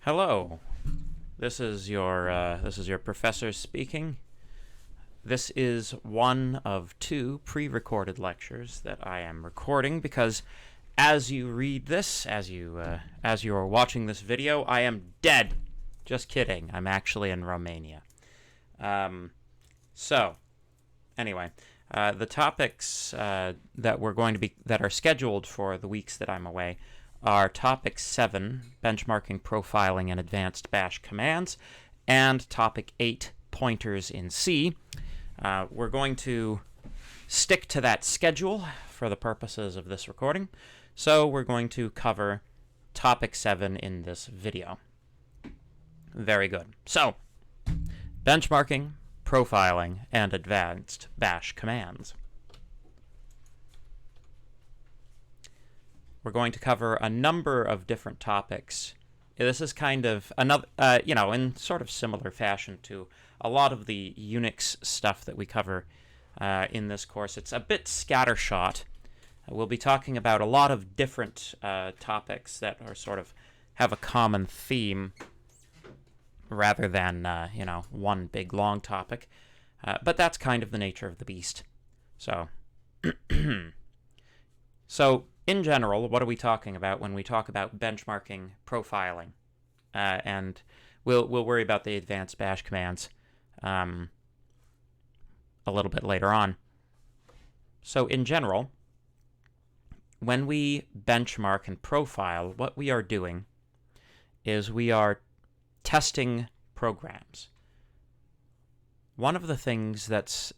Hello. This is your professor speaking. This is one of two pre-recorded lectures that I am recording because as you read this, as you are watching this video, I am dead. Just kidding. I'm actually in Romania. Anyway, the topics that are scheduled for the weeks that I'm away are Topic 7, Benchmarking, Profiling, and Advanced Bash Commands, and Topic 8, Pointers in C. We're going to stick to that schedule for the purposes of this recording, so we're going to cover Topic 7 in this video. Very good. So, Benchmarking, Profiling, and Advanced Bash Commands. We're going to cover a number of different topics. This is kind of another, in sort of similar fashion to a lot of the Unix stuff that we cover in this course. It's a bit scattershot. We'll be talking about a lot of different topics that are sort of have a common theme rather than, one big long topic. But that's kind of the nature of the beast. So, in general, what are we talking about when we talk about benchmarking, profiling? And we'll worry about the advanced bash commands a little bit later on. So in general, when we benchmark and profile, what we are doing is we are testing programs. One of the things that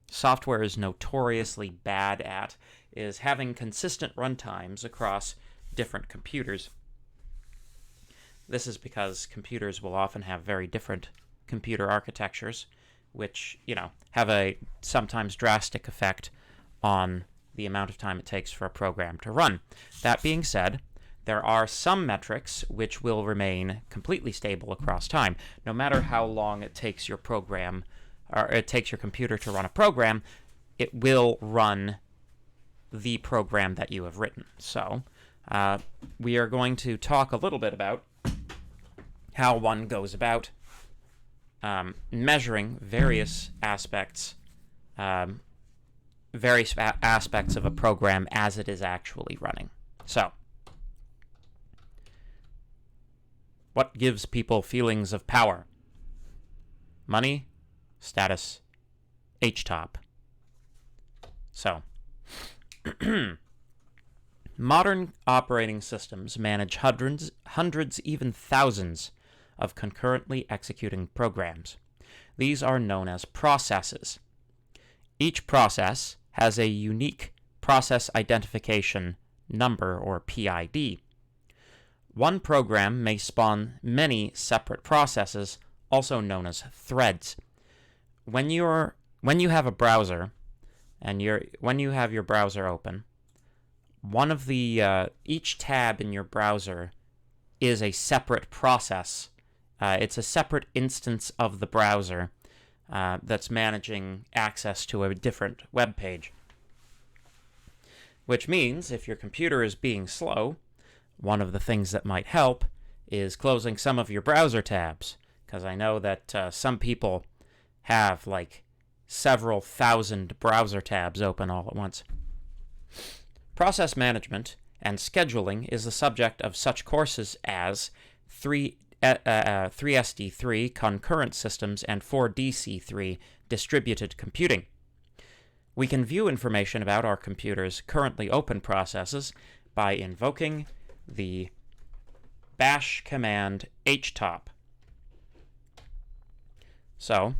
software is notoriously bad at is having consistent runtimes across different computers. This is because computers will often have very different computer architectures, which, have a sometimes drastic effect on the amount of time it takes for a program to run. That being said, there are some metrics which will remain completely stable across time. No matter how long it takes your program, or it takes your computer to run a program, it will run the program that you have written. So, we are going to talk a little bit about how one goes about measuring various aspects of a program as it is actually running. So, what gives people feelings of power? Money, status, HTOP. So, modern operating systems manage hundreds, even thousands of concurrently executing programs. These are known as processes. Each process has a unique process identification number, or PID. One program may spawn many separate processes, also known as threads. When you have a browser, and when you have your browser open, one of the each tab in your browser is a separate process. It's a separate instance of the browser that's managing access to a different web page. Which means if your computer is being slow, one of the things that might help is closing some of your browser tabs, because I know that some people have like several thousand browser tabs open all at once. Process management and scheduling is the subject of such courses as 3SD3 concurrent systems and 4DC3 distributed computing. We can view information about our computer's currently open processes by invoking the bash command htop. So,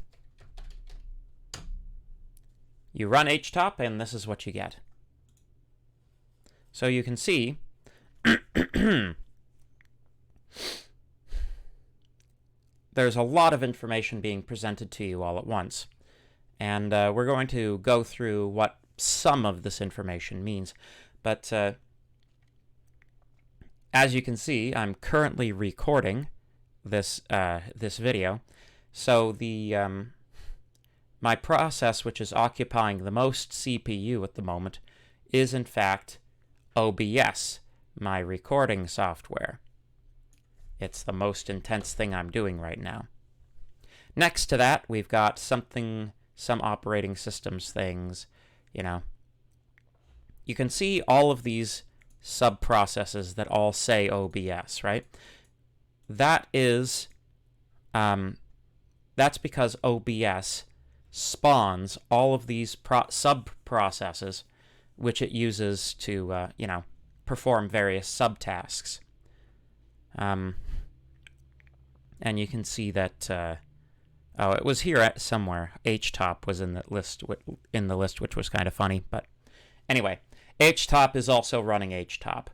you run htop, and this is what you get. So you can see there's a lot of information being presented to you all at once. And we're going to go through what some of this information means. But as you can see, I'm currently recording this video. So my process, which is occupying the most CPU at the moment, is in fact OBS, my recording software. It's the most intense thing I'm doing right now. Next to that, we've got some operating systems things, you know. You can see all of these sub-processes that all say OBS, right? That is, that's because OBS spawns all of these sub-processes, which it uses to, you know, perform various subtasks. And you can see that, oh, it was here somewhere. HTOP was in the list, which was kind of funny, but anyway, HTOP is also running HTOP.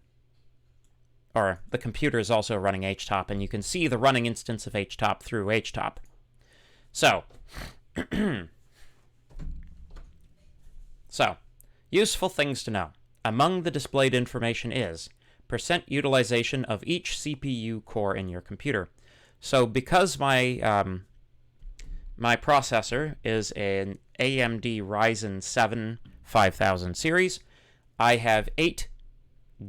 Or the computer is also running HTOP, and you can see the running instance of HTOP through HTOP. So, useful things to know. Among the displayed information is % utilization of each CPU core in your computer. So because my my processor is an AMD Ryzen 7 5000 series, I have 8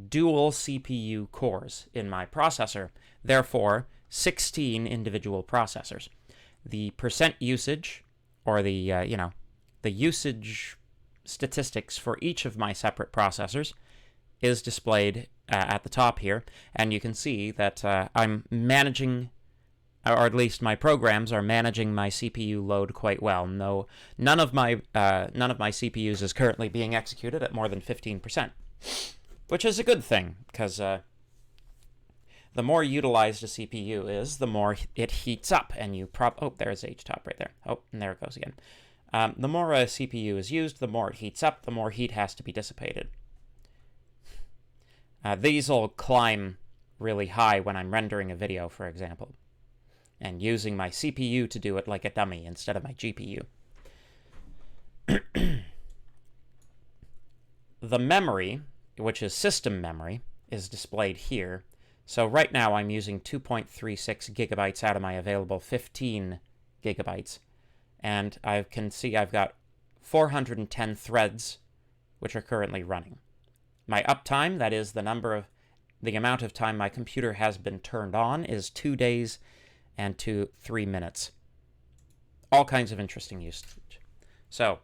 dual CPU cores in my processor, therefore 16 individual processors. The % usage, or the, you know, the usage statistics for each of my separate processors is displayed at the top here, and you can see that I'm managing, or at least my programs are managing my CPU load quite well. None of my CPUs is currently being executed at more than 15%, which is a good thing, because the more utilized a CPU is, the more it heats up, and oh, there's HTOP right there. Oh, and there it goes again. The more a CPU is used, the more it heats up, the more heat has to be dissipated. These will climb really high when I'm rendering a video, for example, and using my CPU to do it like a dummy instead of my GPU. The memory, which is system memory, is displayed here. So right now I'm using 2.36 gigabytes out of my available 15 gigabytes. And I can see I've got 410 threads, which are currently running. My uptime, that is the amount of time my computer has been turned on, is 2 days and 3 minutes. All kinds of interesting usage. So,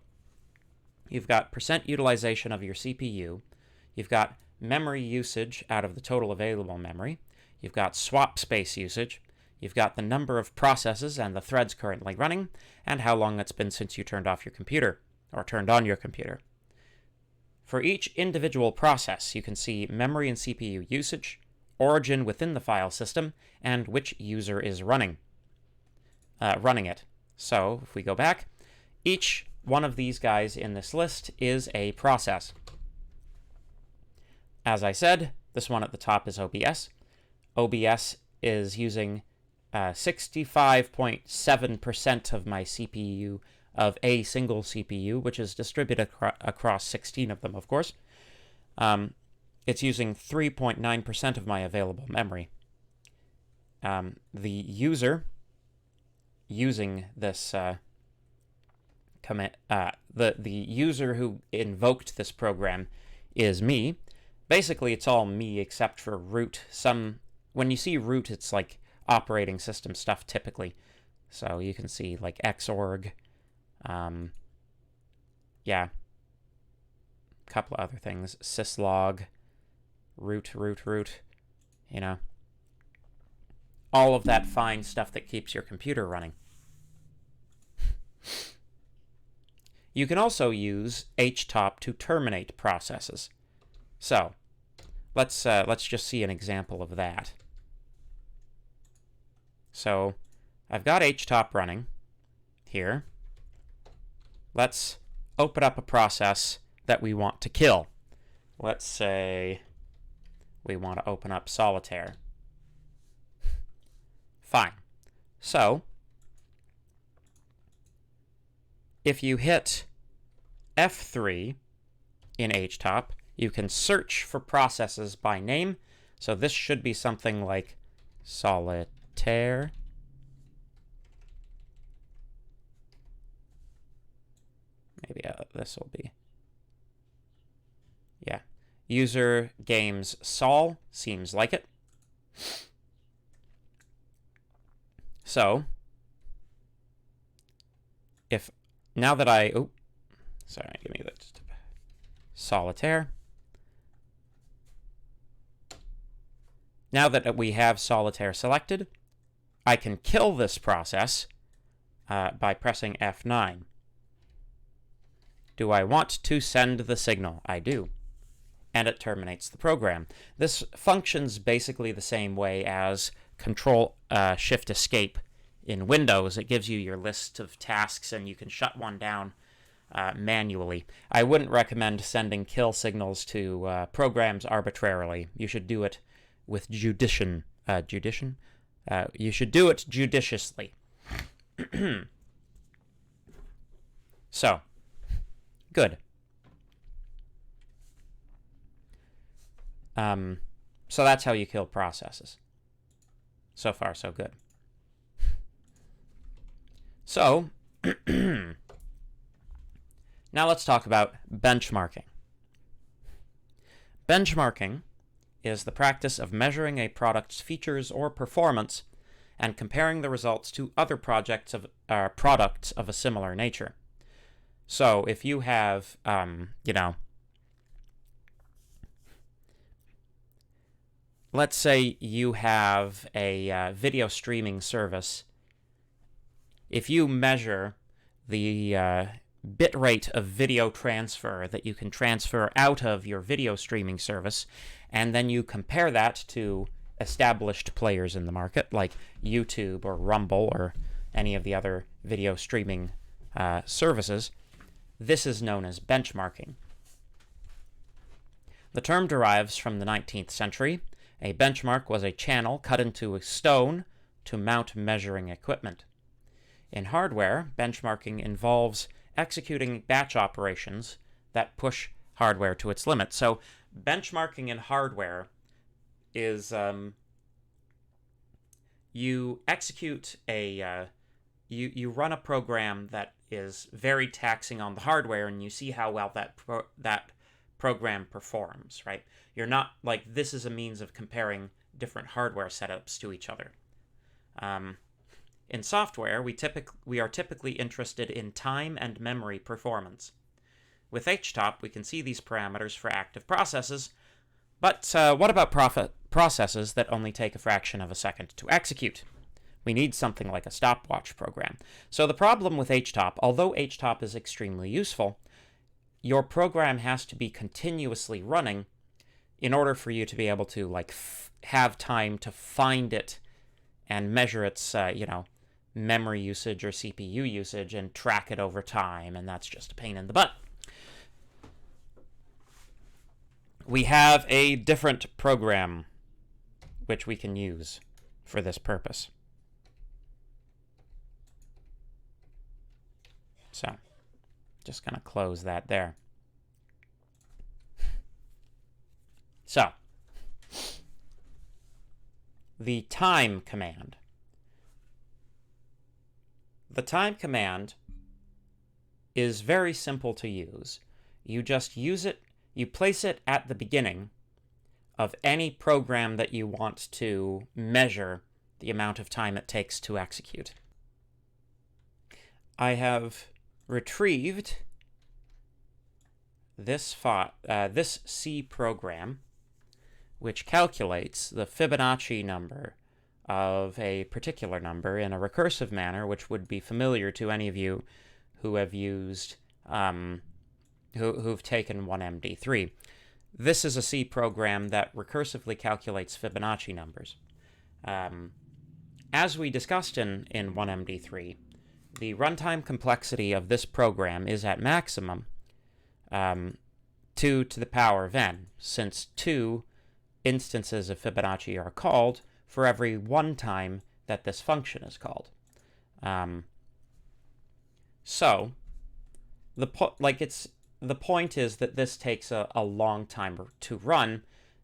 you've got % utilization of your CPU. You've got memory usage out of the total available memory. You've got swap space usage. You've got the number of processes and the threads currently running, and how long it's been since you turned off your computer, or turned on your computer. For each individual process, you can see memory and CPU usage, origin within the file system, and which user is running it. So, if we go back, each one of these guys in this list is a process. As I said, this one at the top is OBS. OBS is using 65.7% of my CPU, of a single CPU, which is distributed across 16 of them, of course. It's using 3.9% of my available memory. The user using this command, the user who invoked this program is me. Basically, it's all me except for root. When you see root, it's like operating system stuff typically. So you can see like Xorg, yeah, a couple of other things, syslog, root, you know, all of that fine stuff that keeps your computer running. You can also use HTOP to terminate processes. So let's just see an example of that. So I've got HTOP running here. Let's open up a process that we want to kill. Let's say we want to open up Solitaire. Fine. So if you hit F3 in HTOP, you can search for processes by name. So this should be something like Solitaire. Maybe this will be, yeah. User games Sol, seems like it. So, if now that I, oh, sorry, give me that just solitaire. Now that we have solitaire selected, I can kill this process by pressing F9. Do I want to send the signal? I do. And it terminates the program. This functions basically the same way as Control-Shift-Escape in Windows. It gives you your list of tasks, and you can shut one down manually. I wouldn't recommend sending kill signals to programs arbitrarily. You should do it with you should do it judiciously. So, good. So that's how you kill processes. So far, so good. So, now let's talk about benchmarking. Benchmarking is the practice of measuring a product's features or performance and comparing the results to other products of a similar nature. So if you have, let's say you have a video streaming service. If you measure the bit rate of video transfer that you can transfer out of your video streaming service, and then you compare that to established players in the market like YouTube or Rumble or any of the other video streaming services, this is known as benchmarking. The term derives from the 19th century. A benchmark was a channel cut into a stone to mount measuring equipment. In hardware, benchmarking involves executing batch operations that push hardware to its limit. So benchmarking in hardware is you execute you run a program that is very taxing on the hardware, and you see how well that program performs, right? You're not like, this is a means of comparing different hardware setups to each other. In software, we are typically interested in time and memory performance. With HTOP, we can see these parameters for active processes, but what about processes that only take a fraction of a second to execute? We need something like a stopwatch program. So the problem with HTOP, although HTOP is extremely useful, your program has to be continuously running in order for you to be able to have time to find it and measure its memory usage or CPU usage and track it over time, and that's just a pain in the butt. We have a different program which we can use for this purpose. So, just going to close that there. So, the time command. The time command is very simple to use. You just use it, you place it at the beginning of any program that you want to measure the amount of time it takes to execute. I have retrieved this C program, which calculates the Fibonacci number of a particular number in a recursive manner, which would be familiar to any of you who have used, who've taken 1MD3. This is a C program that recursively calculates Fibonacci numbers. As we discussed in 1MD3, the runtime complexity of this program is at maximum 2 to the power of n, since 2 instances of Fibonacci are called for every one time that this function is called. So, the point is that this takes a long time to run,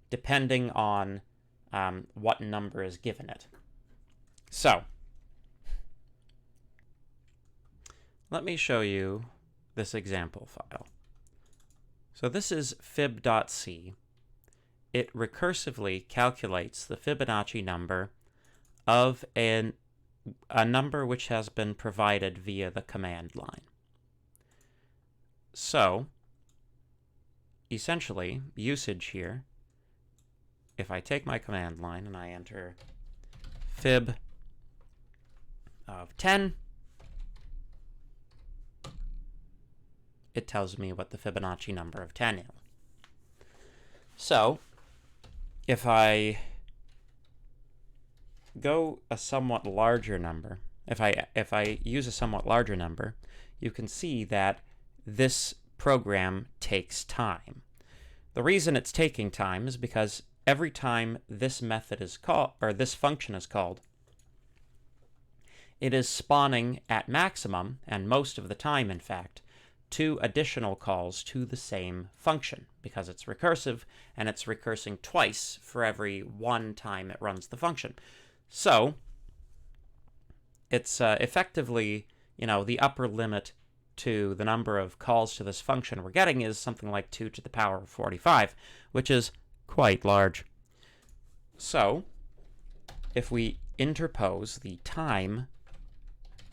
depending on what number is given it. So, let me show you this example file. So this is fib.c. It recursively calculates the Fibonacci number of a a number which has been provided via the command line. So, essentially, usage here, if I take my command line and I enter fib of 10, it tells me what the Fibonacci number of 10 is. So, if I go a somewhat larger number, if I use a somewhat larger number, you can see that this program takes time. The reason it's taking time is because every time this method is called, or this function is called, it is spawning at maximum, and most of the time, in fact, 2 additional calls to the same function, because it's recursive, and it's recursing twice for every 1 time it runs the function. So, it's effectively, the upper limit to the number of calls to this function we're getting is something like 2 to the power of 45, which is quite large. So, if we interpose the time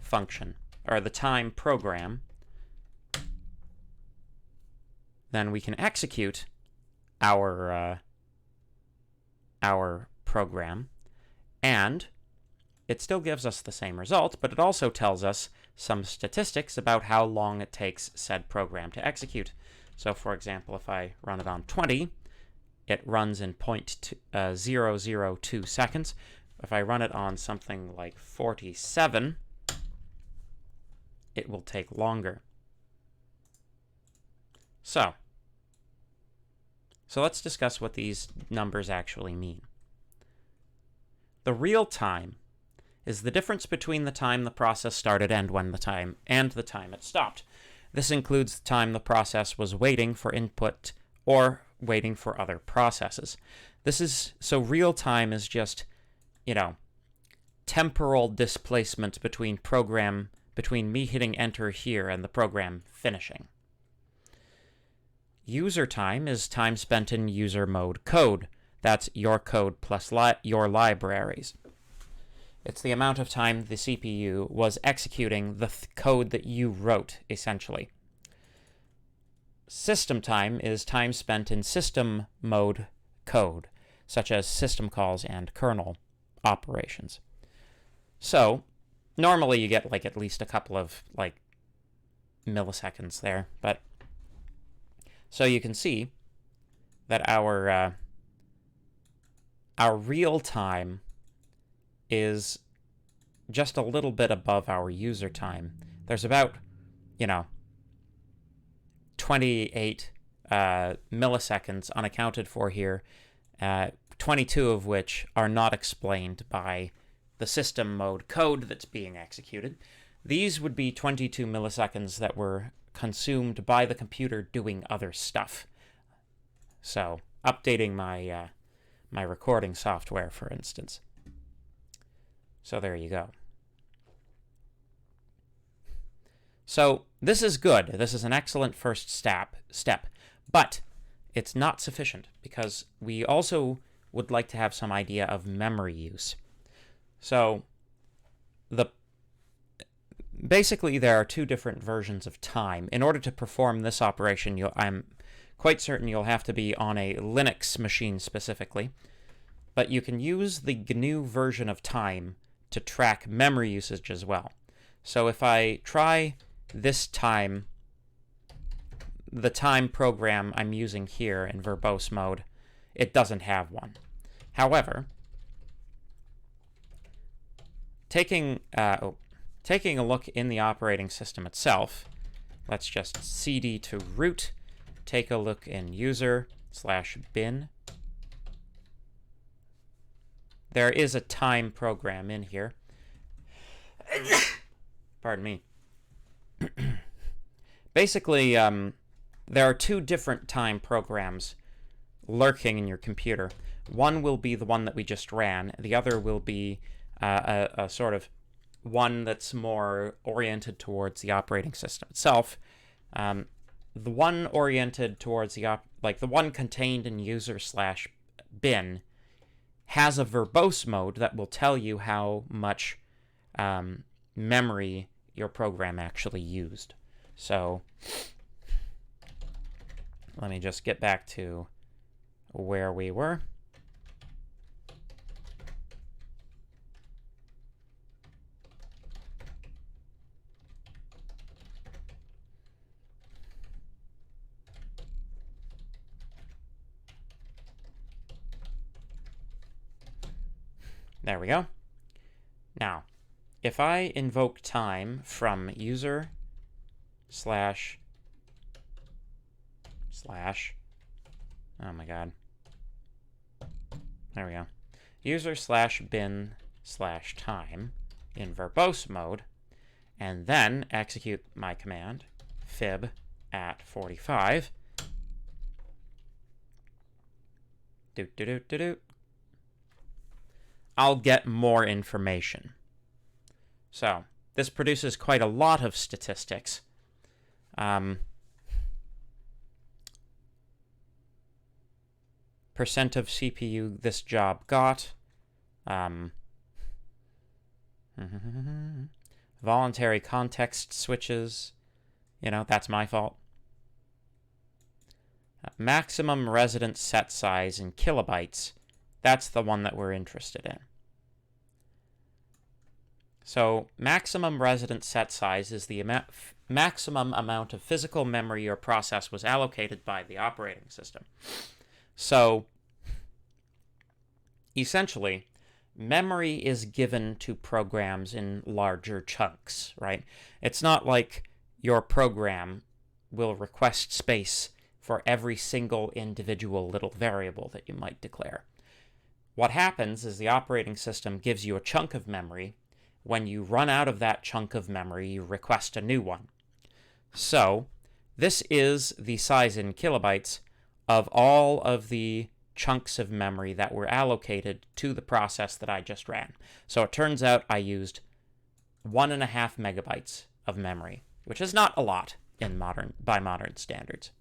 function, or the time program, then we can execute our program, and it still gives us the same result, but it also tells us some statistics about how long it takes said program to execute. So, for example, if I run it on 20, it runs in 0.002 seconds. If I run it on something like 47, it will take longer. So let's discuss what these numbers actually mean. The real time is the difference between the time the process started and the time it stopped. This includes the time the process was waiting for input or waiting for other processes. So real time is just, temporal displacement between me hitting enter here and the program finishing. User time is time spent in user mode code. That's your code plus your libraries. It's the amount of time the CPU was executing the code that you wrote, essentially. System time is time spent in system mode code, such as system calls and kernel operations. So, normally you get at least a couple of milliseconds there, but so you can see that our real time is just a little bit above our user time. There's about, 28 milliseconds unaccounted for here, 22 of which are not explained by the system mode code that's being executed. These would be 22 milliseconds that were consumed by the computer doing other stuff. So, updating my my recording software, for instance. So there you go. So this is good. This is an excellent first step, but it's not sufficient because we also would like to have some idea of memory use. So basically there are 2 different versions of time. In order to perform this operation, I'm quite certain you'll have to be on a Linux machine specifically, but you can use the GNU version of time to track memory usage as well. So if I try this time, the time program I'm using here in verbose mode, it doesn't have one. However, taking a look in the operating system itself, let's just cd to root, take a look in user/bin. There is a time program in here. Pardon me. Basically, there are 2 different time programs lurking in your computer. One will be the one that we just ran. The other will be a sort of one that's more oriented towards the operating system itself. The one oriented towards the one contained in user/bin has a verbose mode that will tell you how much memory your program actually used. So let me just get back to where we were. There we go. Now, if I invoke time from user slash, oh my god. There we go. User slash bin slash time in verbose mode, and then execute my command fib at 45. I'll get more information. So this produces quite a lot of statistics. Percent of CPU this job got. Voluntary context switches. You know, that's my fault. Maximum resident set size in kilobytes. That's the one that we're interested in. So maximum resident set size is the maximum amount of physical memory your process was allocated by the operating system. So essentially, memory is given to programs in larger chunks, right? It's not like your program will request space for every single individual little variable that you might declare. What happens is the operating system gives you a chunk of memory. When you run out of that chunk of memory, you request a new one. So this is the size in kilobytes of all of the chunks of memory that were allocated to the process that I just ran. So it turns out I used 1.5 megabytes of memory, which is not a lot by modern standards.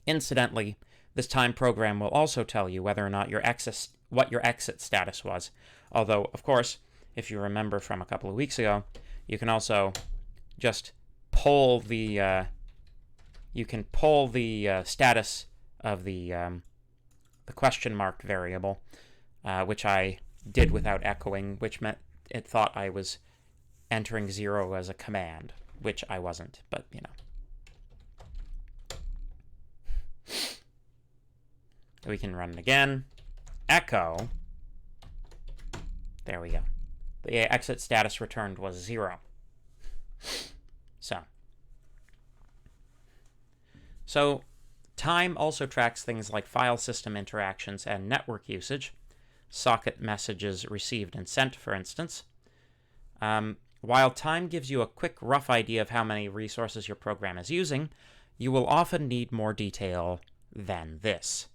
Incidentally, this time program will also tell you whether or not what your exit status was. Although, of course, if you remember from a couple of weeks ago, you can also just pull the status of the question mark variable, which I did without echoing, which meant it thought I was entering 0 as a command, which I wasn't, but you know. We can run it again. Echo. There we go. The exit status returned was 0. So time also tracks things like file system interactions and network usage, socket messages received and sent, for instance. While time gives you a quick, rough idea of how many resources your program is using, you will often need more detail than this.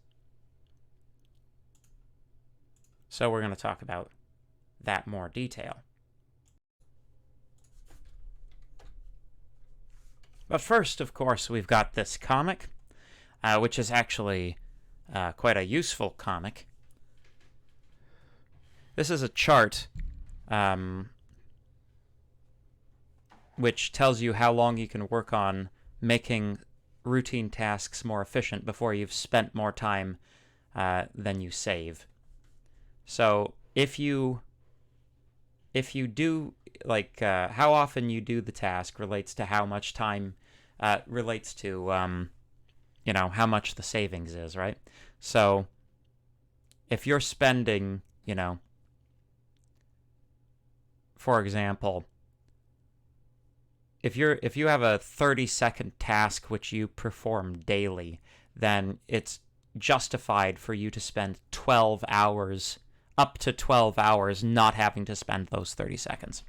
So we're going to talk about that more detail. But first, of course, we've got this comic, which is actually quite a useful comic. This is a chart which tells you how long you can work on making routine tasks more efficient before you've spent more time than you save. So if you do, like, how often you do the task relates to how much time, relates to, you know, how much the savings is, right? So if you're spending, you know, for example, if you have a 30-second task which you perform daily, then it's justified for you to spend 12 hours, up to 12 hours, not having to spend those 30 seconds.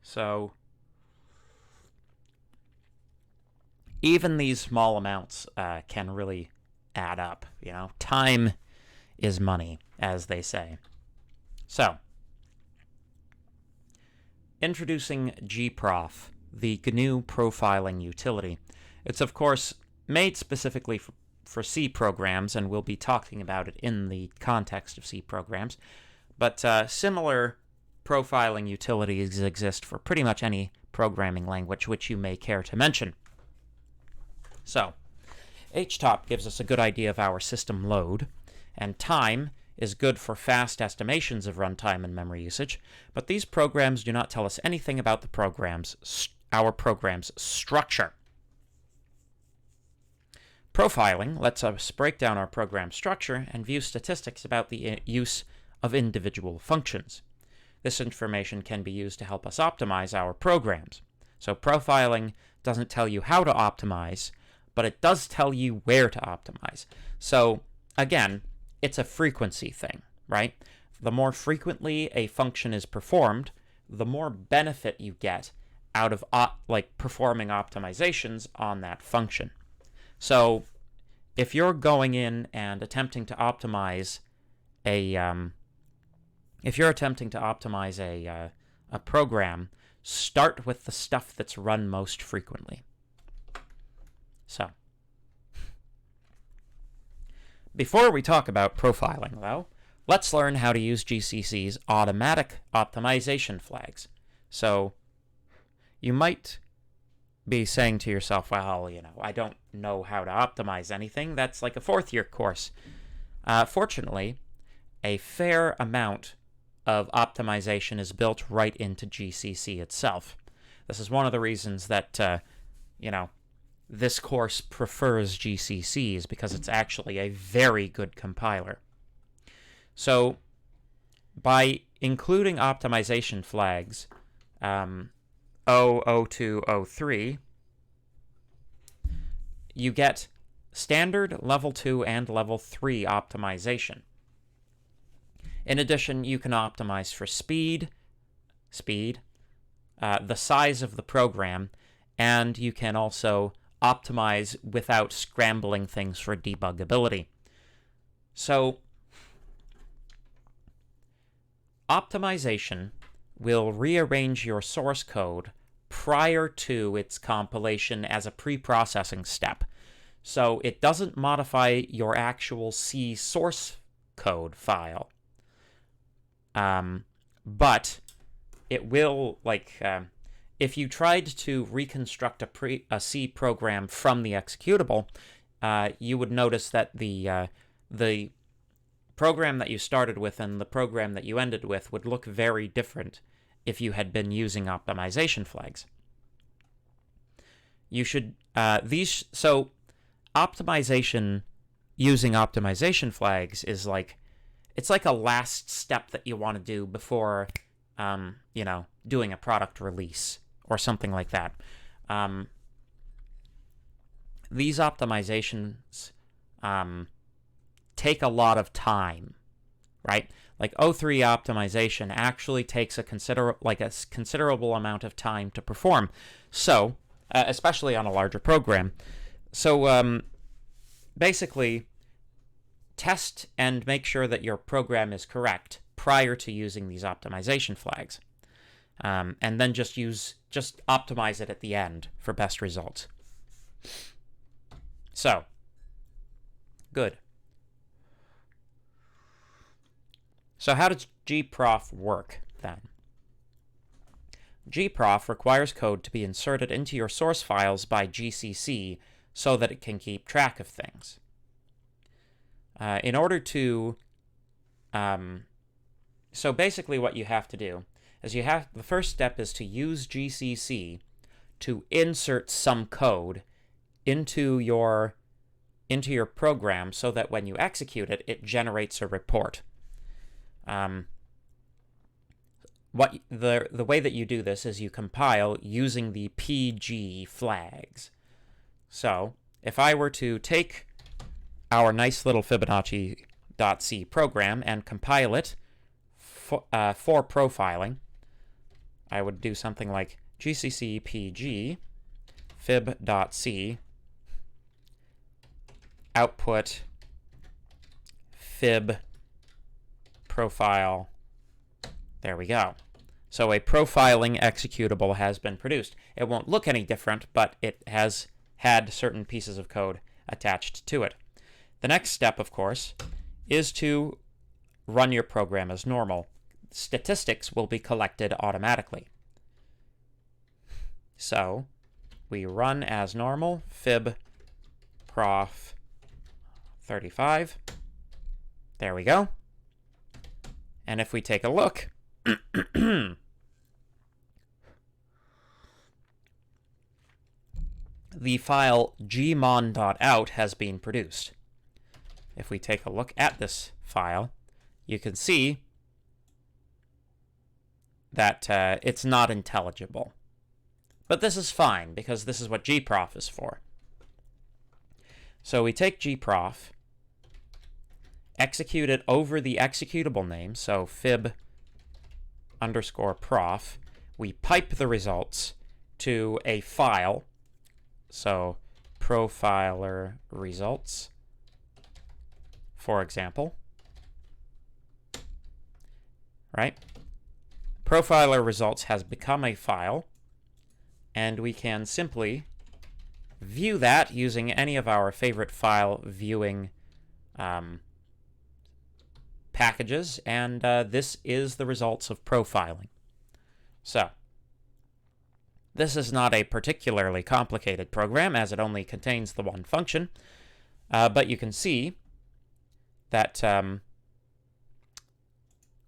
So even these small amounts can really add up, you know. Time is money, as they say. So, introducing Gproff, the GNU profiling utility. It's, of course, made specifically for C programs, and we'll be talking about it in the context of C programs. But similar profiling utilities exist for pretty much any programming language which you may care to mention. So, htop gives us a good idea of our system load, and time is good for fast estimations of runtime and memory usage, but these programs do not tell us anything about our program's structure. Profiling lets us break down our program structure and view statistics about the use of individual functions. This information can be used to help us optimize our programs. So profiling doesn't tell you how to optimize, but it does tell you where to optimize. So again, it's a frequency thing, right? The more frequently a function is performed, the more benefit you get out of performing optimizations on that function. So if you're going in and attempting to optimize a program, start with the stuff that's run most frequently. So, before we talk about profiling, though, let's learn how to use GCC's automatic optimization flags. So, you might be saying to yourself, well, I don't know how to optimize anything. That's like a fourth-year course. Fortunately, a fair amount of optimization is built right into GCC itself. This is one of the reasons that, this course prefers GCCs, because it's actually a very good compiler. So, by including optimization flags, 02, 03, you get standard, level 2, and level 3 optimization. In addition, you can optimize for speed, the size of the program, and you can also optimize without scrambling things for debuggability. So, optimization will rearrange your source code prior to its compilation as a pre-processing step. So it doesn't modify your actual C source code file. But it will, if you tried to reconstruct a C program from the executable, you would notice that the program that you started with and the program that you ended with would look very different if you had been using optimization flags. You should, so optimization using optimization flags is it's like a last step that you want to do before, doing a product release or something like that. These optimizations take a lot of time, right? Like O3 optimization actually takes a considerable amount of time to perform. So, especially on a larger program. So, basically, test and make sure that your program is correct prior to using these optimization flags. And then just optimize it at the end for best results. So, good. So how does Gproff work, then? Gproff requires code to be inserted into your source files by GCC so that it can keep track of things. In order to... so basically what you have to do is the first step is to use GCC to insert some code into your program so that when you execute it, it generates a report. The way that you do this is you compile using the PG flags. So, if I were to take our nice little Fibonacci.c program and compile it for profiling, I would do something like gcc pg fib.c output fib profile. There we go. So a profiling executable has been produced. It won't look any different, but it has had certain pieces of code attached to it. The next step, of course, is to run your program as normal. Statistics will be collected automatically. So we run as normal, fib prof 35. There we go. And if we take a look, the file gmon.out has been produced. If we take a look at this file, you can see that it's not intelligible. But this is fine, because this is what Gproff is for. So we take Gproff, execute it over the executable name, so fib underscore prof. We pipe the results to a file, so profiler results, for example. Right? Profiler results has become a file, and we can simply view that using any of our favorite file viewing packages, and this is the results of profiling. So, this is not a particularly complicated program, as it only contains the one function, but you can see that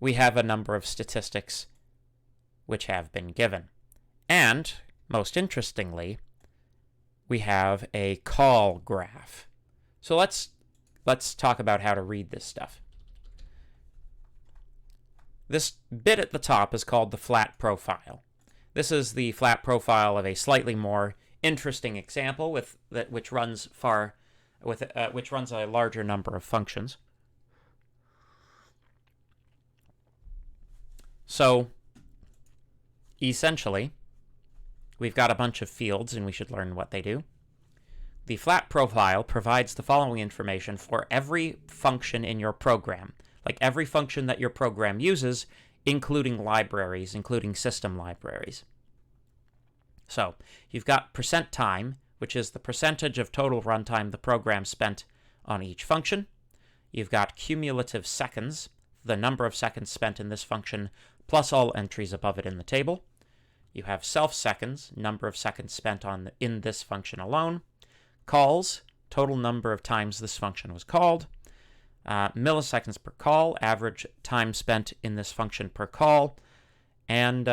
we have a number of statistics which have been given. And, most interestingly, we have a call graph. So let's talk about how to read this stuff. This bit at the top is called the flat profile. This is the flat profile of a slightly more interesting example which runs a larger number of functions. So, essentially, we've got a bunch of fields, and we should learn what they do. The flat profile provides the following information for every function in your program, like every function that your program uses, including libraries, including system libraries. So, you've got %time, which is the percentage of total runtime the program spent on each function. You've got cumulative seconds, the number of seconds spent in this function, plus all entries above it in the table. You have self-seconds, number of seconds spent in this function alone. Calls, total number of times this function was called. Milliseconds per call, average time spent in this function per call. And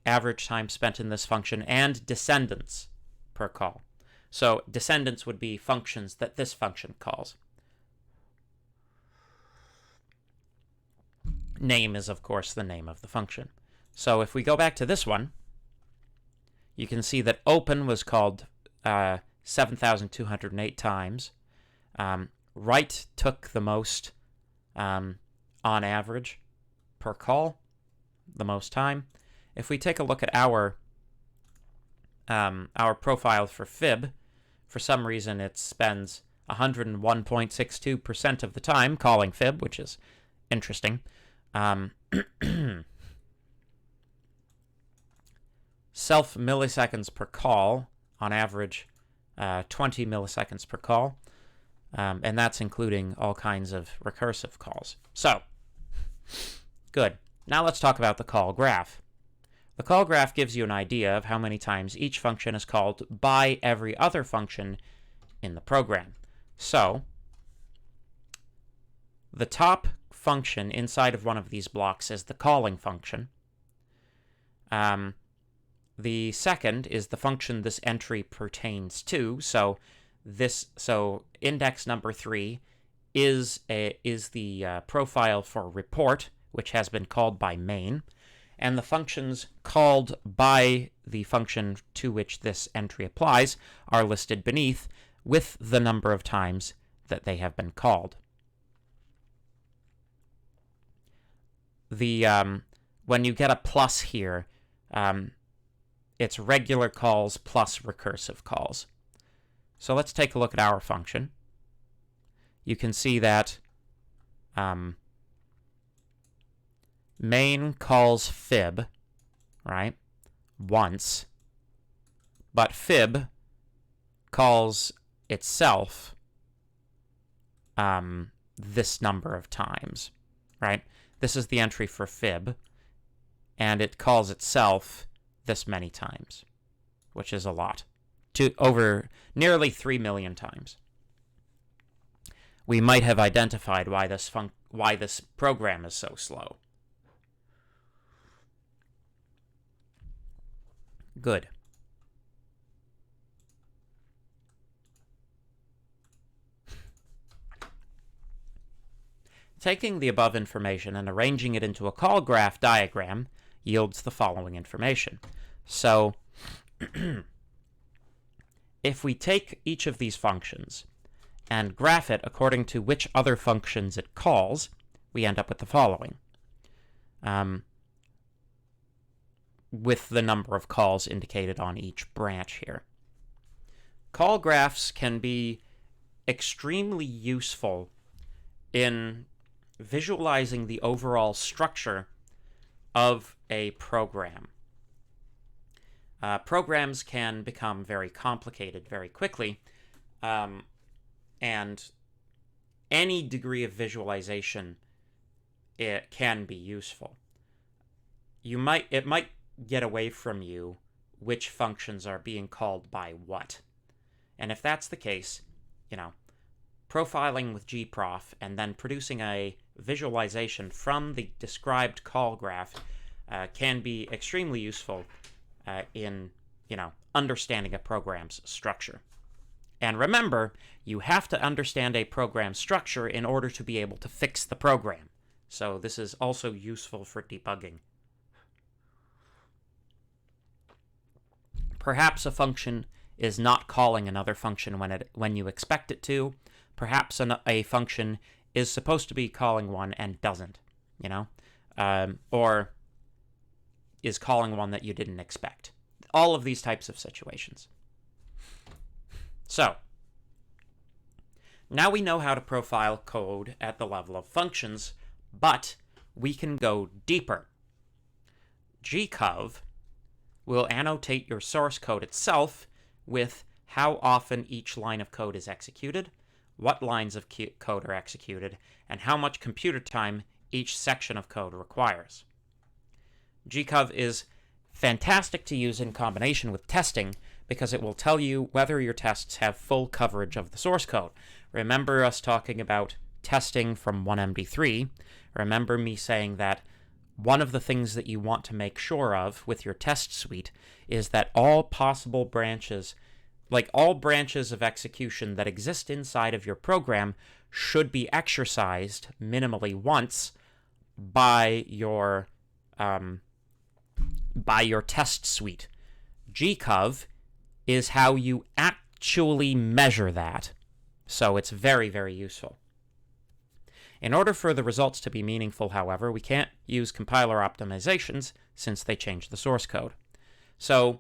average time spent in this function, and descendants per call. So descendants would be functions that this function calls. Name is, of course, the name of the function. So if we go back to this one, you can see that open was called 7,208 times. Write took the most on average per call, the most time. If we take a look at our profile for fib, for some reason it spends 101.62% of the time calling fib, which is interesting. Self milliseconds per call, on average 20 milliseconds per call, and that's including all kinds of recursive calls. So, good. Now let's talk about the call graph. The call graph gives you an idea of how many times each function is called by every other function in the program. So, the top function inside of one of these blocks is the calling function. The second is the function this entry pertains to. So index number 3 is the profile for report, which has been called by main, and the functions called by the function to which this entry applies are listed beneath with the number of times that they have been called. When you get a plus here, it's regular calls plus recursive calls. So let's take a look at our function. You can see that main calls fib, right, once, but fib calls itself this number of times, right? This is the entry for fib, and it calls itself this many times, which is a lot, to over nearly 3 million times. We might have identified why this program is so slow. Good. Taking the above information and arranging it into a call graph diagram yields the following information. So, if we take each of these functions and graph it according to which other functions it calls, we end up with the following. With the number of calls indicated on each branch here. Call graphs can be extremely useful in visualizing the overall structure of a program. Programs can become very complicated very quickly, and any degree of visualization it can be useful. It might get away from you which functions are being called by what. And if that's the case, profiling with Gproff and then producing a visualization from the described call graph can be extremely useful in, understanding a program's structure. And remember, you have to understand a program's structure in order to be able to fix the program. So this is also useful for debugging. Perhaps a function is not calling another function when you expect it to. Perhaps a function is supposed to be calling one and doesn't, or is calling one that you didn't expect. All of these types of situations. So, now we know how to profile code at the level of functions, but we can go deeper. Gcov will annotate your source code itself with how often each line of code is executed, what lines of code are executed, and how much computer time each section of code requires. Gcov is fantastic to use in combination with testing because it will tell you whether your tests have full coverage of the source code. Remember us talking about testing from 1MD3. Remember me saying that one of the things that you want to make sure of with your test suite is that all possible branches, like all branches of execution that exist inside of your program, should be exercised minimally once by your test suite. Gcov is how you actually measure that. So it's very, very useful. In order for the results to be meaningful, however, we can't use compiler optimizations since they change the source code. So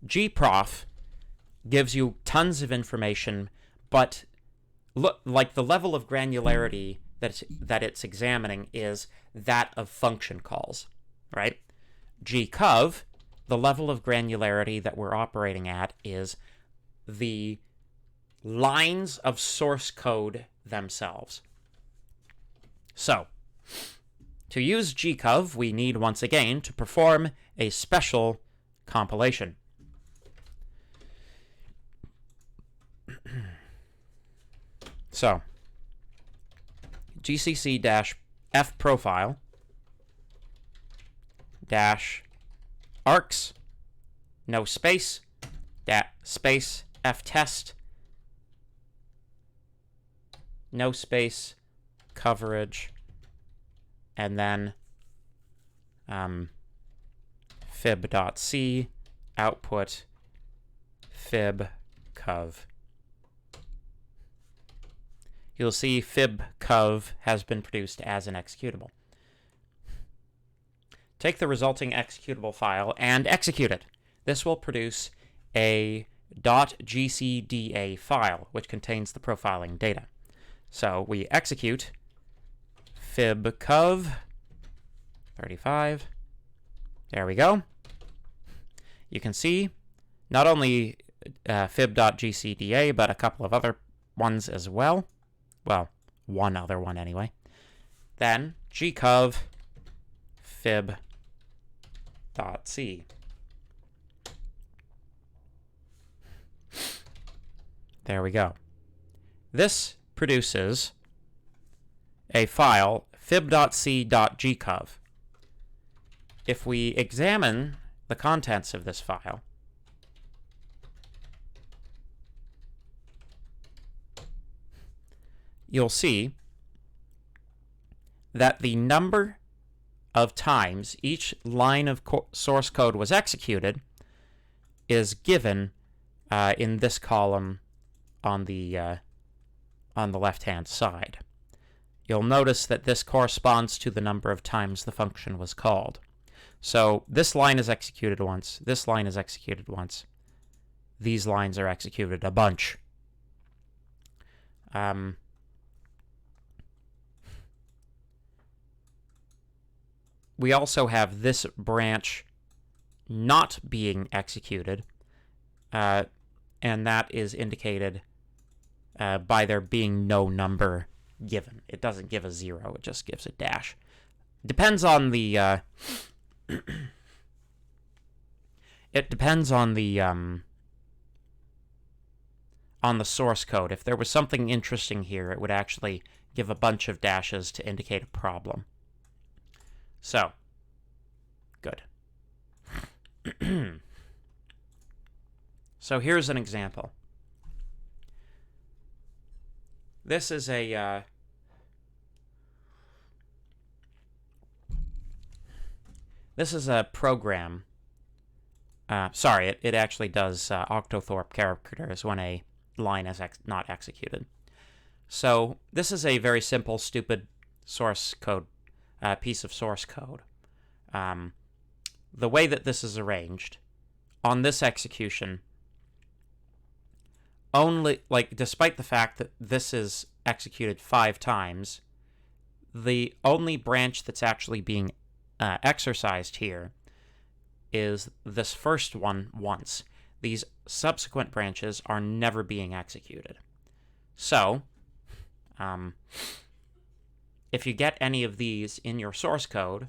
Gproff gives you tons of information, but like the level of granularity that it's examining is that of function calls, right? Gcov, the level of granularity that we're operating at is the lines of source code themselves. So, to use Gcov, we need once again to perform a special compilation. So, gcc-f profile -args, no space, space ftest, no space, coverage, and then fib.c output fibcov. You'll see fibcov has been produced as an executable. Take the resulting executable file and execute it. This will produce a .gcda file, which contains the profiling data. So we execute fibcov 35. There we go. You can see not only fib.gcda, but a couple of other ones as well well, one other one anyway. Then gcov fib.c. There we go. This produces a file, fib.c.gcov. If we examine the contents of this file, you'll see that the number of times each line of source code was executed is given in this column on the left-hand side. You'll notice that this corresponds to the number of times the function was called. So this line is executed once, this line is executed once, these lines are executed a bunch. We also have this branch not being executed, and that is indicated by there being no number given. It doesn't give a 0, it just gives a dash. Depends on the it depends on the source code. If there was something interesting here, it would actually give a bunch of dashes to indicate a problem. So, good. So here's an example. This is a program. Sorry, it actually does octothorpe characters when a line is not executed. So this is a very simple, stupid source code, piece of source code. The way that this is arranged, on this execution, only, despite the fact that this is executed 5 times, the only branch that's actually being exercised here is this first one once. These subsequent branches are never being executed. So, if you get any of these in your source code,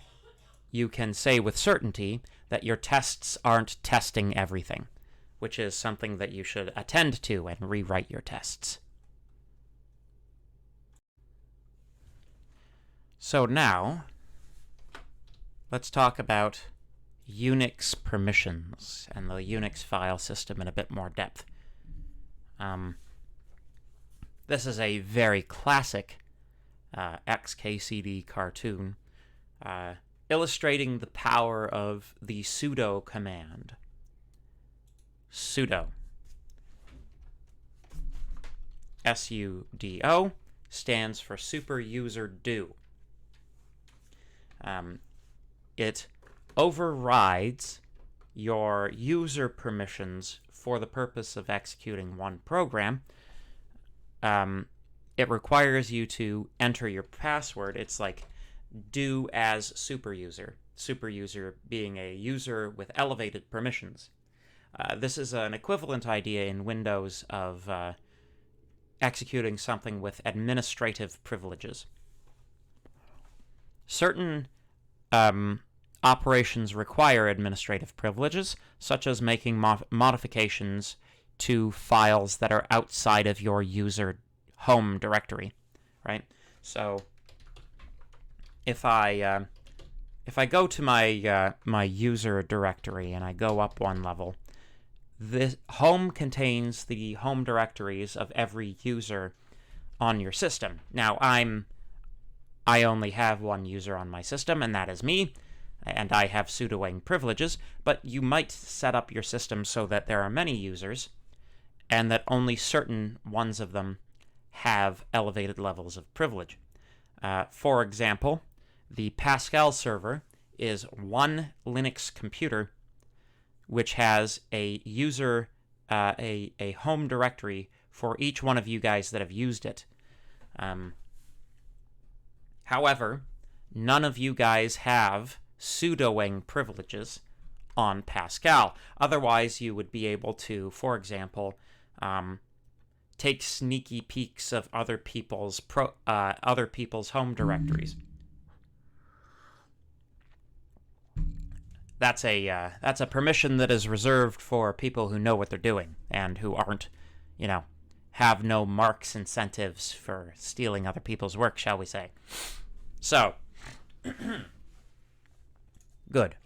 you can say with certainty that your tests aren't testing everything, which is something that you should attend to and rewrite your tests. So now, let's talk about Unix permissions and the Unix file system in a bit more depth. This is a very classic XKCD cartoon illustrating the power of the sudo command. Sudo. SUDO stands for super user do. It overrides your user permissions for the purpose of executing one program. It requires you to enter your password. It's like do as superuser. Superuser being a user with elevated permissions. This is an equivalent idea in Windows of executing something with administrative privileges. Certain operations require administrative privileges, such as making modifications to files that are outside of your user home directory, right? So if I go to my my user directory and I go up one level, this home contains the home directories of every user on your system. Now I only have one user on my system, and that is me, and I have sudoing privileges, but you might set up your system so that there are many users, and that only certain ones of them have elevated levels of privilege. For example, the Pascal server is one Linux computer which has a user, a home directory for each one of you guys that have used it. However, none of you guys have sudoing privileges on Pascal. Otherwise, you would be able to, for example, take sneaky peeks of other people's home directories. That's a permission that is reserved for people who know what they're doing and who aren't, have no Marx incentives for stealing other people's work, shall we say. So, good.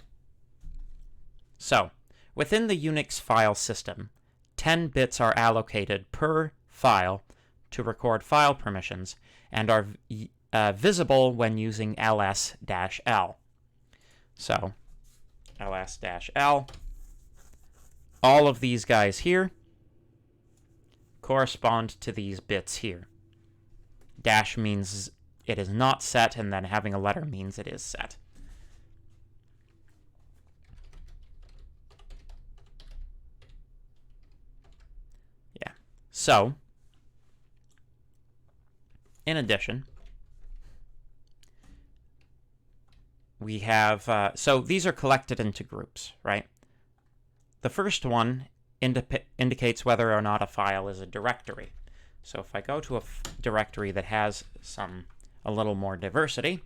So, within the Unix file system, 10 bits are allocated per file to record file permissions and are visible when using ls-l. So, ls-l. All of these guys here correspond to these bits here. Dash means it is not set, and then having a letter means it is set. Yeah. So, in addition, we have, so these are collected into groups, right? The first one indicates whether or not a file is a directory. So if I go to a directory that has a little more diversity,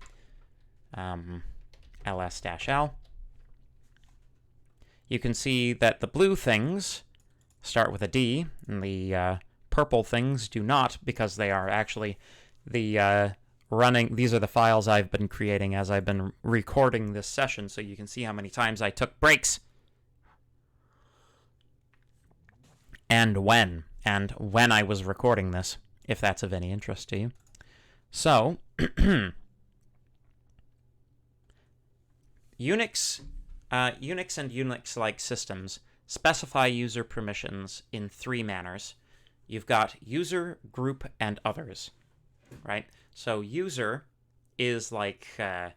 ls-l, you can see that the blue things start with a D, and the purple things do not, because they are actually the these are the files I've been creating as I've been recording this session, so you can see how many times I took breaks. And when I was recording this, if that's of any interest to you. So, Unix and Unix-like systems specify user permissions in 3 manners. You've got user, group, and others, right? So user is like the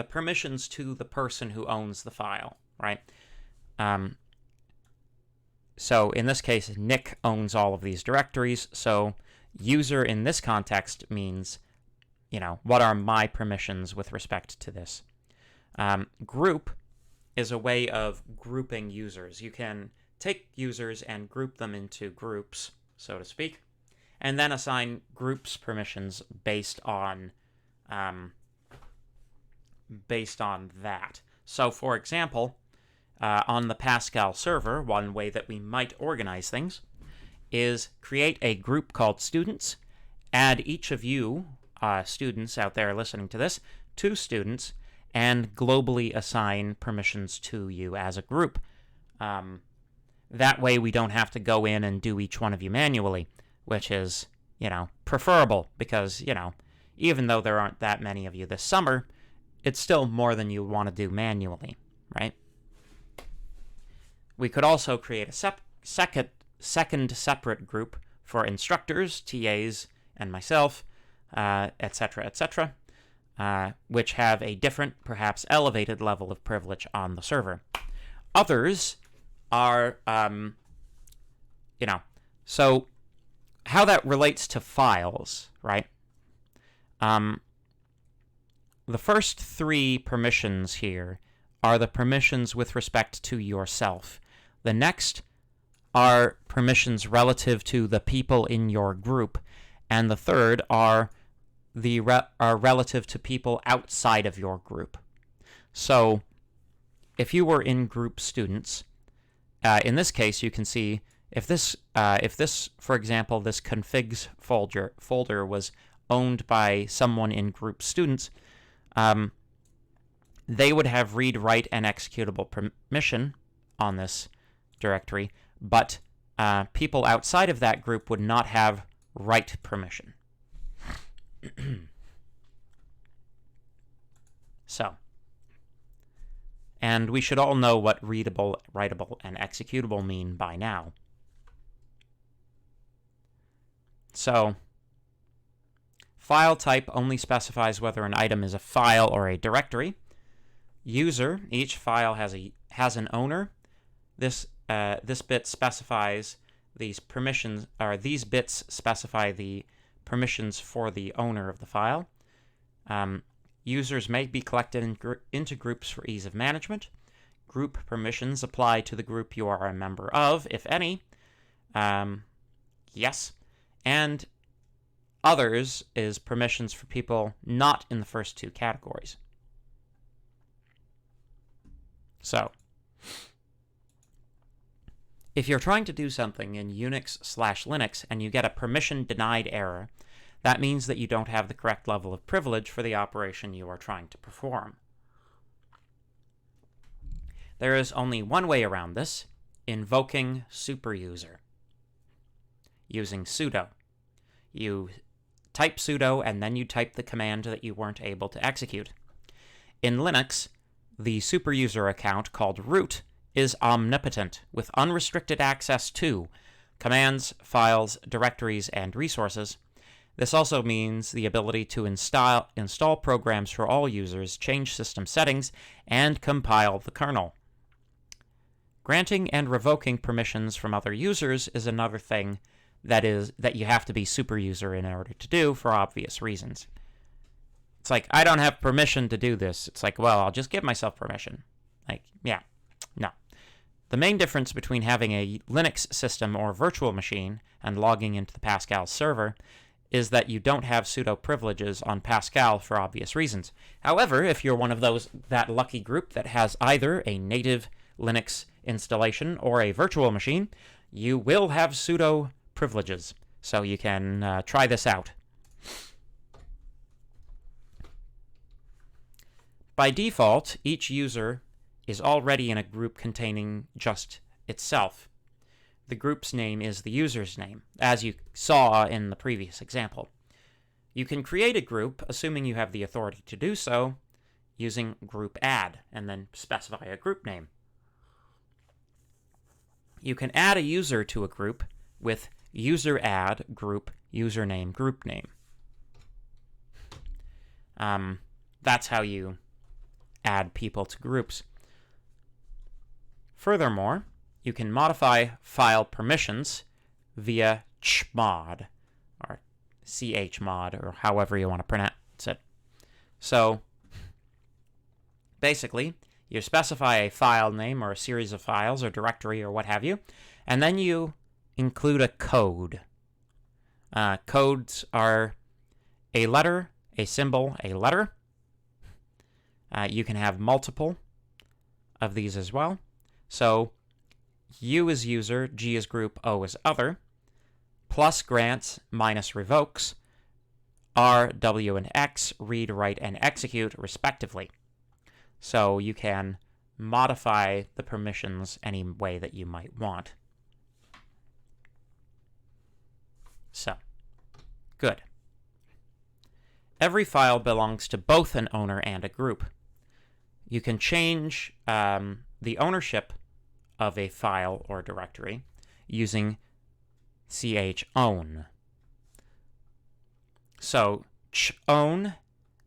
permissions to the person who owns the file, right? So in this case, Nick owns all of these directories. So user in this context means, what are my permissions with respect to this? Group is a way of grouping users. You can take users and group them into groups, so to speak, and then assign groups permissions based on that. So, for example, on the Pascal server, one way that we might organize things is create a group called students, add each of you, students out there listening to this, 2 students, and globally assign permissions to you as a group. That way we don't have to go in and do each one of you manually, which is, preferable because, even though there aren't that many of you this summer, it's still more than you want to do manually, right? We could also create a second separate group for instructors, TAs, and myself, etc., etc., which have a different, perhaps elevated level of privilege on the server. Others are, so how that relates to files, right? The first 3 permissions here are the permissions with respect to yourself. The next are permissions relative to the people in your group, and the third are relative to people outside of your group. So, if you were in group students, in this case, you can see if this, for example, this configs folder was owned by someone in group students, they would have read, write, and executable permission on this directory, but people outside of that group would not have write permission. So, and we should all know what readable, writable, and executable mean by now. So, file type only specifies whether an item is a file or a directory. User, each file has an owner. This bit specifies these permissions, or these bits specify the permissions for the owner of the file. Users may be collected into groups for ease of management. Group permissions apply to the group you are a member of, if any. Yes. And others is permissions for people not in the first two categories. So, if you're trying to do something in Unix/Linux and you get a permission denied error, that means that you don't have the correct level of privilege for the operation you are trying to perform. There is only one way around this: invoking superuser using sudo. You type sudo and then you type the command that you weren't able to execute. In Linux, the superuser account called root is omnipotent, with unrestricted access to commands, files, directories, and resources. This also means the ability to install programs for all users, change system settings, and compile the kernel. Granting and revoking permissions from other users is another thing that you have to be superuser in order to do for obvious reasons. It's like, I don't have permission to do this. It's like, well, I'll just give myself permission. Like, yeah, no. The main difference between having a Linux system or virtual machine and logging into the Pascal server is that you don't have sudo privileges on Pascal for obvious reasons. However, if you're one of that lucky group that has either a native Linux installation or a virtual machine, you will have sudo privileges. So you can try this out. By default, each user is already in a group containing just itself. The group's name is the user's name, as you saw in the previous example. You can create a group, assuming you have the authority to do so, using group add, and then specify a group name. You can add a user to a group with user add group username group name. That's how you add people to groups. Furthermore, you can modify file permissions via chmod, or chmod, or however you want to pronounce it. So, basically, you specify a file name or a series of files or directory or what have you, and then you include a code. Codes are a letter, a symbol, a letter. You can have multiple of these as well. So, U is user, G is group, O is other, plus grants, minus revokes, R, W, and X read, write, and execute, respectively. So you can modify the permissions any way that you might want. So, good. Every file belongs to both an owner and a group. You can change the ownership of a file or directory using chown. So, chown,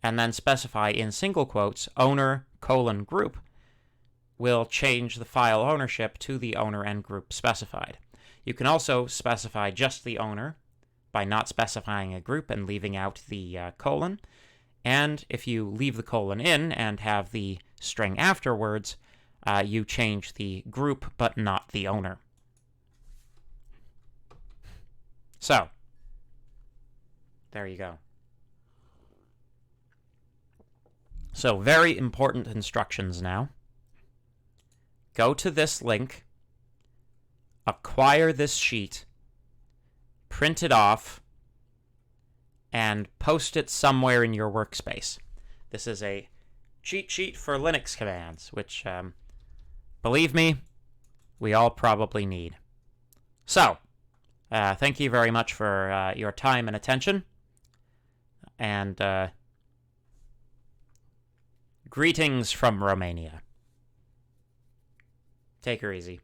and then specify in single quotes, owner, group, will change the file ownership to the owner and group specified. You can also specify just the owner by not specifying a group and leaving out the colon. And if you leave the colon in and have the string afterwards, you change the group but not the owner. So, there you go. So, very important instructions now. Go to this link, acquire this sheet, print it off, and post it somewhere in your workspace. This is a cheat sheet for Linux commands, which, believe me, we all probably need. So, thank you very much for your time and attention, and greetings from Romania. Take her easy.